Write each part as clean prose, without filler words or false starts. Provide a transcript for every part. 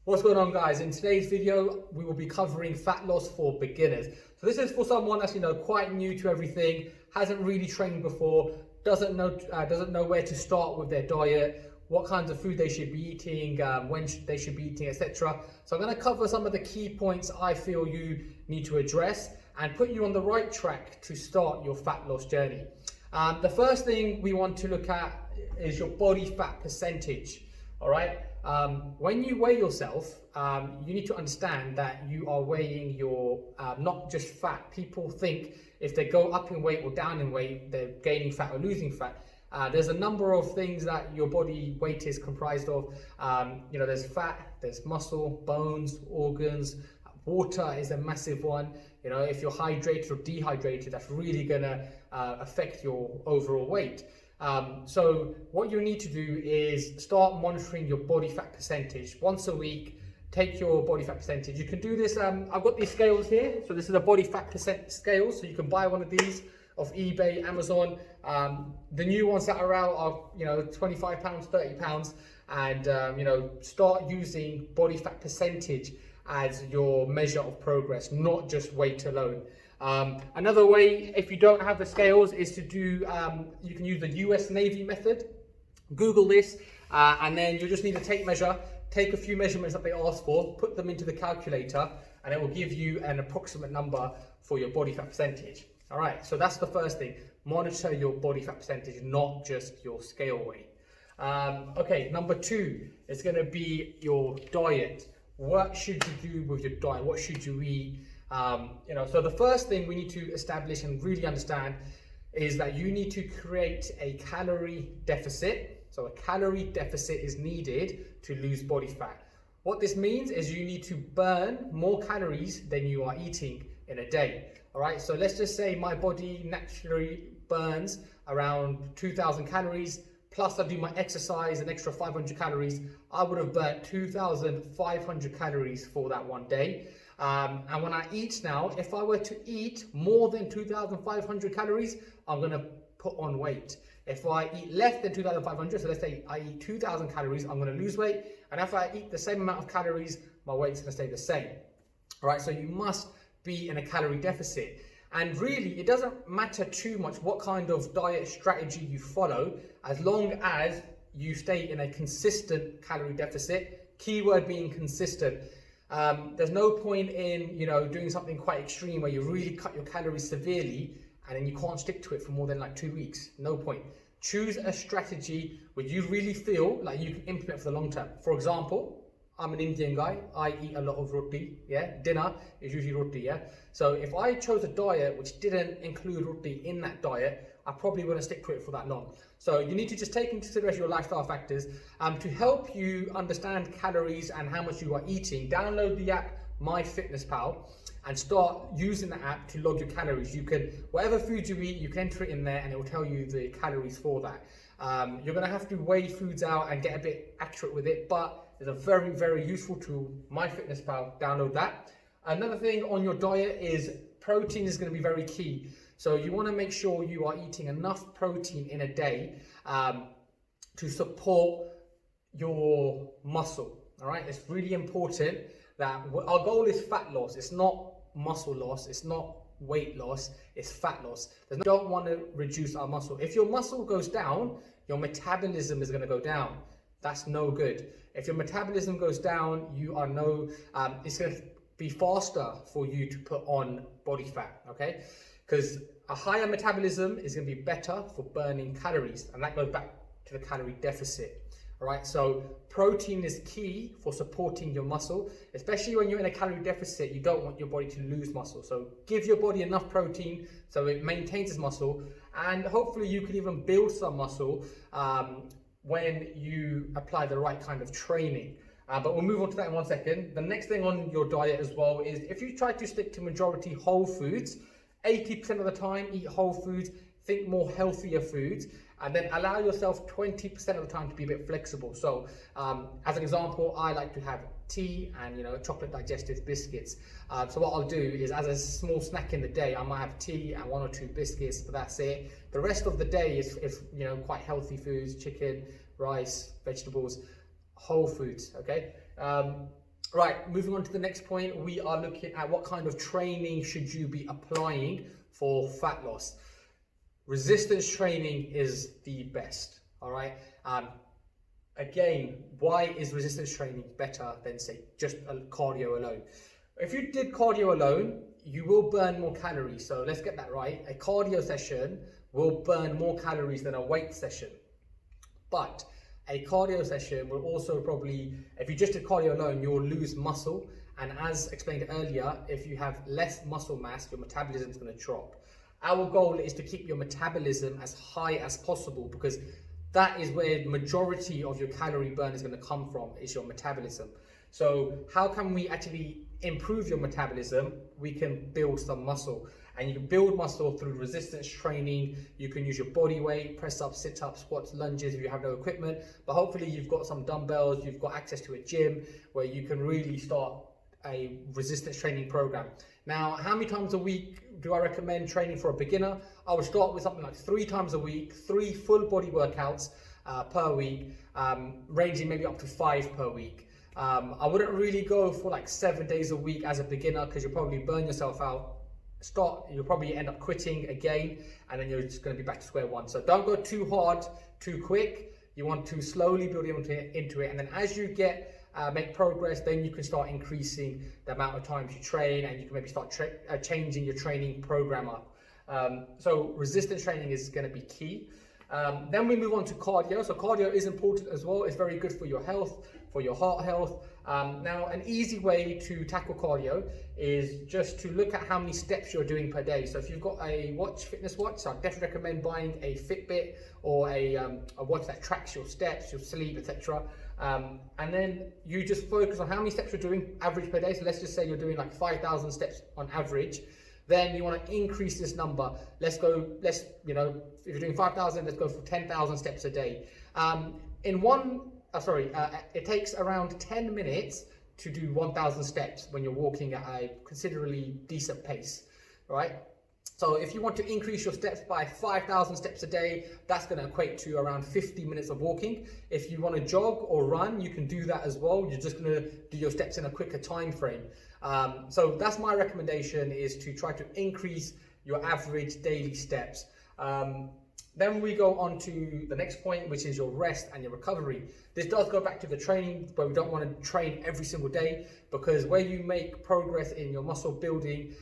What's going on, guys? In today's video we will be covering fat loss for beginners. So this is for someone that's quite new to everything, hasn't really trained before, doesn't know where to start with their diet, what kinds of food they should be eating, when they should be eating, etc. So I'm going to cover some of the key points I feel you need to address and put you on the right track to start your fat loss journey. The first thing we want to look at is your body fat percentage. All right. When you weigh yourself, you need to understand that you are weighing your not just fat. People think if they go up in weight or down in weight, they're gaining fat or losing fat. There's a number of things that your body weight is comprised of. There's fat, there's muscle, bones, organs. Water is a massive one. If you're hydrated or dehydrated, that's really gonna affect your overall weight. So what you need to do is start monitoring your body fat percentage once a week. Take your body fat percentage. You can do this. I've got these scales here. So this is a body fat percent scale. So you can buy one of these off eBay, Amazon. The new ones that are out are £25, £30, and start using body fat percentage as your measure of progress, not just weight alone. Another way, if you don't have the scales, is to do, you can use the US Navy method. Google this, and then you just need a tape measure, take a few measurements that they ask for, put them into the calculator, and it will give you an approximate number for your body fat percentage. All right, so that's the first thing. Monitor your body fat percentage, not just your scale weight. Okay, number two is going to be your diet. What should you do with your diet? What should you eat? So the first thing we need to establish and really understand is that you need to create a calorie deficit. So a calorie deficit is needed to lose body fat. What this means is you need to burn more calories than you are eating in a day. All right, so let's just say my body naturally burns around 2,000 calories. Plus I do my exercise, an extra 500 calories. I would have burnt 2,500 calories for that one day. And when I eat now, if I were to eat more than 2,500 calories, I'm going to put on weight. If I eat less than 2,500, so let's say I eat 2,000 calories, I'm going to lose weight. And if I eat the same amount of calories, my weight's going to stay the same. All right, so you must be in a calorie deficit. And really, it doesn't matter too much what kind of diet strategy you follow, as long as you stay in a consistent calorie deficit. Keyword being consistent. There's no point in doing something quite extreme where you really cut your calories severely and then you can't stick to it for more than like 2 weeks. No point. Choose a strategy where you really feel like you can implement for the long term. For example, I'm an Indian guy. I eat a lot of roti. Yeah, dinner is usually roti. Yeah, so if I chose a diet which didn't include roti in that diet, I probably wouldn't stick to it for that long. So you need to just take into consideration your lifestyle factors. To help you understand calories and how much you are eating, download the app MyFitnessPal and start using the app to log your calories. You can, whatever food you eat, you can enter it in there and it will tell you the calories for that. You're going to have to weigh foods out and get a bit accurate with it, but it's a very, very useful tool, MyFitnessPal. Download that. Another thing on your diet is protein is going to be very key. So you want to make sure you are eating enough protein in a day to support your muscle. All right, it's really important that our goal is fat loss. It's not muscle loss. It's not weight loss. It's fat loss. We don't want to reduce our muscle. If your muscle goes down, your metabolism is going to go down. That's no good. If your metabolism goes down, it's going to be faster for you to put on body fat, okay? Because a higher metabolism is going to be better for burning calories, and that goes back to the calorie deficit. All right, so protein is key for supporting your muscle, especially when you're in a calorie deficit. You don't want your body to lose muscle. So give your body enough protein so it maintains its muscle, and hopefully you can even build some muscle when you apply the right kind of training. But we'll move on to that in 1 second. The next thing on your diet as well is if you try to stick to majority whole foods, 80% of the time eat whole foods, think more healthier foods, and then allow yourself 20% of the time to be a bit flexible. So as an example, I like to have tea and chocolate digestive biscuits. So what I'll do is, as a small snack in the day, I might have tea and 1 or 2 biscuits, but that's it. The rest of the day is quite healthy foods: chicken, rice, vegetables, whole foods. Okay. Right, moving on to the next point, we are looking at what kind of training should you be applying for fat loss. Resistance training is the best, all right? Again, why is resistance training better than, say, just a cardio alone? If you did cardio alone, you will burn more calories. So let's get that right. A cardio session will burn more calories than a weight session. But a cardio session will also probably, if you just did cardio alone, you'll lose muscle. And as explained earlier, if you have less muscle mass, your metabolism is going to drop. Our goal is to keep your metabolism as high as possible, because that is where the majority of your calorie burn is going to come from, is your metabolism. So how can we actually improve your metabolism? We can build some muscle, and you can build muscle through resistance training. You can use your body weight, press ups, sit ups, squats, lunges if you have no equipment, but hopefully you've got some dumbbells, you've got access to a gym where you can really start a resistance training program. Now, how many times a week do I recommend training for a beginner? I would start with something like 3 times a week, 3 full body workouts per week, ranging maybe up to 5 per week. I wouldn't really go for like 7 days a week as a beginner, because you'll probably burn yourself out. You'll probably end up quitting again, and then you're just going to be back to square one. So don't go too hard, too quick. You want to slowly build into it, and then as you make progress, then you can start increasing the amount of times you train, and you can maybe start changing your training program up. So resistance training is going to be key. Then we move on to cardio. So cardio is important as well. It's very good for your health, for your heart health. Now, an easy way to tackle cardio is just to look at how many steps you're doing per day. So if you've got a fitness watch, so I definitely recommend buying a Fitbit or a watch that tracks your steps, your sleep, etc. And then you just focus on how many steps you're doing average per day. So let's just say you're doing like 5,000 steps on average. Then you want to increase this number. If you're doing 5,000, let's go for 10,000 steps a day. It takes around 10 minutes to do 1,000 steps when you're walking at a considerably decent pace, right? So if you want to increase your steps by 5,000 steps a day, that's going to equate to around 50 minutes of walking. If you want to jog or run, you can do that as well. You're just going to do your steps in a quicker time frame. So that's my recommendation, is to try to increase your average daily steps. Then we go on to the next point, which is your rest and your recovery. This does go back to the training, but we don't want to train every single day, because where you make progress in your muscle building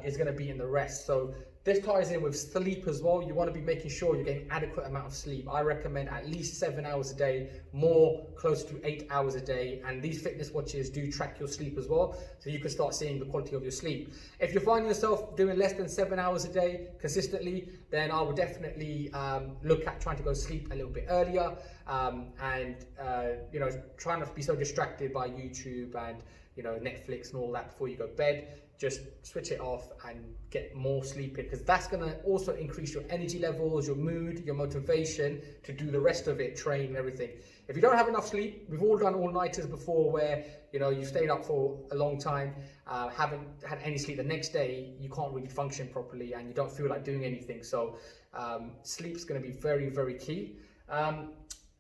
is going to be in the rest. So this ties in with sleep as well. You want to be making sure you're getting adequate amount of sleep. I recommend at least 7 hours a day, more close to 8 hours a day. And these fitness watches do track your sleep as well, so you can start seeing the quality of your sleep. If you're finding yourself doing less than 7 hours a day consistently, then I would definitely look at trying to go sleep a little bit earlier, and try not to be so distracted by YouTube and Netflix and all that before you go to bed. Just switch it off and get more sleep in, because that's going to also increase your energy levels, your mood, your motivation to do the rest of it, train and everything. If you don't have enough sleep, we've all done all-nighters before where you stayed up for a long time, haven't had any sleep. The next day you can't really function properly and you don't feel like doing anything. So sleep's going to be very, very key.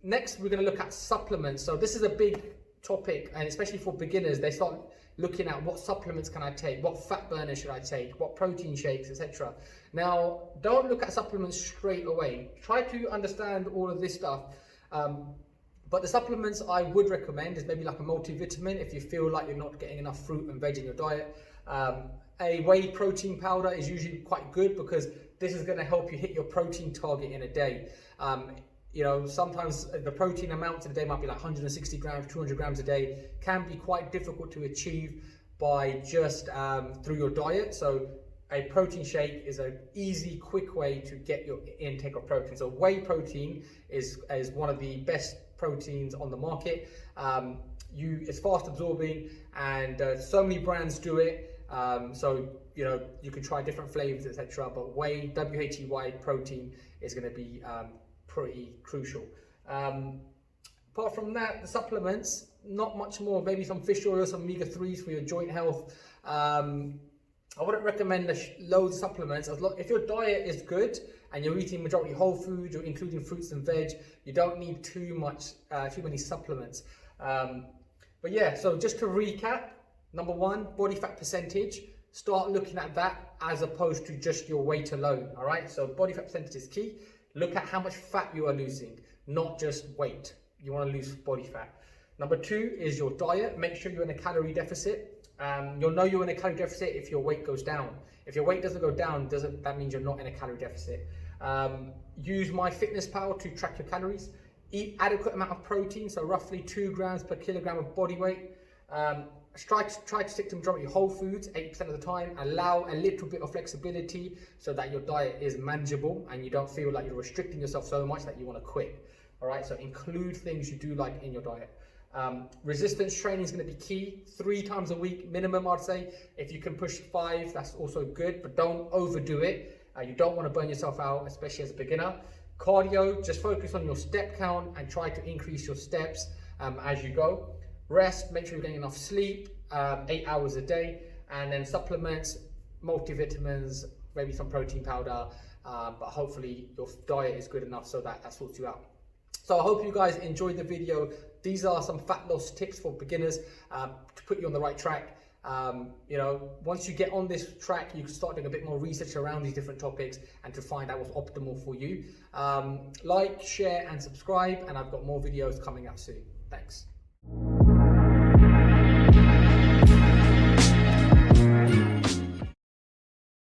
Next, we're going to look at supplements. So this is a big topic, and especially for beginners, they start looking at what supplements can I take, what fat burner should I take, what protein shakes, etc. Now, don't look at supplements straight away. Try to understand all of this stuff. But the supplements I would recommend is maybe like a multivitamin if you feel like you're not getting enough fruit and veg in your diet. A whey protein powder is usually quite good, because this is going to help you hit your protein target in a day. Sometimes the protein amounts in a day might be like 160 grams, 200 grams a day, can be quite difficult to achieve by just through your diet. So a protein shake is an easy, quick way to get your intake of protein. So whey protein is one of the best proteins on the market. It's fast absorbing, and so many brands do it. You can try different flavors, etc. But whey, WHEY protein is going to be pretty crucial. Apart from that, the supplements, not much more. Maybe some fish oil, some omega-3s for your joint health. I wouldn't recommend loads of supplements. If your diet is good and you're eating majority whole food, you're including fruits and veg, you don't need too many supplements. But yeah, so just to recap, number one, body fat percentage. Start looking at that as opposed to just your weight alone. All right, so body fat percentage is key. Look at how much fat you are losing, not just weight. You want to lose body fat. Number two is your diet. Make sure you're in a calorie deficit. You'll know you're in a calorie deficit if your weight goes down. If your weight doesn't go down, that means you're not in a calorie deficit. Use MyFitnessPal to track your calories. Eat adequate amount of protein, so roughly 2 grams per kilogram of body weight. Try to stick to majority whole foods 80% of the time. Allow a little bit of flexibility so that your diet is manageable and you don't feel like you're restricting yourself so much that you want to quit. All right, so include things you do like in your diet. Resistance training is going to be key. 3 times a week minimum, I'd say. If you can push 5, that's also good, but don't overdo it. You don't want to burn yourself out, especially as a beginner. Cardio, just focus on your step count and try to increase your steps as you go. Rest, make sure you're getting enough sleep, 8 hours a day, and then supplements, multivitamins, maybe some protein powder, but hopefully your diet is good enough so that sorts you out. So I hope you guys enjoyed the video. These are some fat loss tips for beginners to put you on the right track. You know, once you get on this track, you can start doing a bit more research around these different topics and to find out what's optimal for you. Like, share, and subscribe, and I've got more videos coming up soon. Thanks.